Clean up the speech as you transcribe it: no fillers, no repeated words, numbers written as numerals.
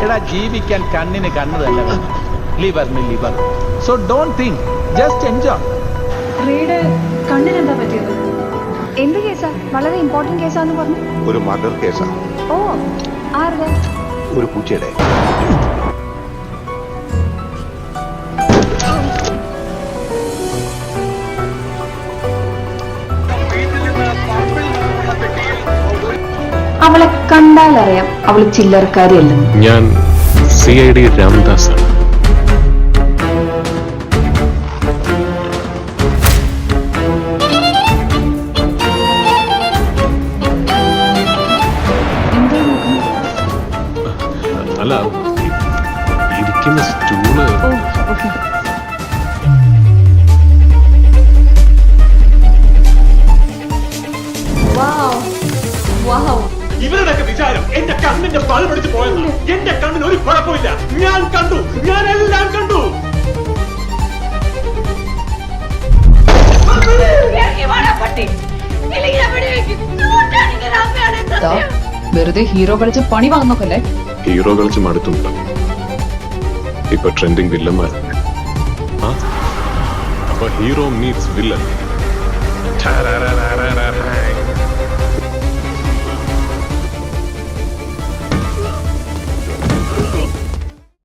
എടാ ജീവിക്കാൻ കണ്ണിന് കണ്ണ് തന്നെ വേണം, ലിവറിന് liver. So don't think, just enjoy. Read കണ്ണിനെന്താ പറ്റിയത്? എന്ത് കേസാ? വളരെ ഇമ്പോർട്ടന്റ് കേസാന്ന് പറഞ്ഞു. ഒരു മർഡർ കേസാണ്. ഓ, ആരുടെ? ഒരു പൂച്ചയുടെ. അവളെ കണ്ടാലറിയാം അവള് ചില്ലറക്കാരിയല്ലെന്ന്. ഞാൻ CID രാംദാസ്. അല്ല, ഇരിക്കുന്ന സ്റ്റൂള്. ഇവരുടെയൊക്കെ വിചാരം എന്റെ കണ്ണിന്റെ പല പിടിച്ച് പോയെന്ന്. എന്റെ കണ്ണിന് ഒരു കുഴപ്പമില്ല. ഞാൻ കണ്ടു, ഞാൻ എല്ലാം കണ്ടു. വെറുതെ ഹീറോ കളിച്ച് പണി വാങ്ങുന്നോക്കല്ലേ. ഹീറോ കളിച്ച് മടുത്തുണ്ട്. ഇപ്പൊ ട്രെൻഡിങ് വില്ലന്മാർ. അപ്പൊ ഹീറോ മീറ്റ്സ് വില്ലൻ.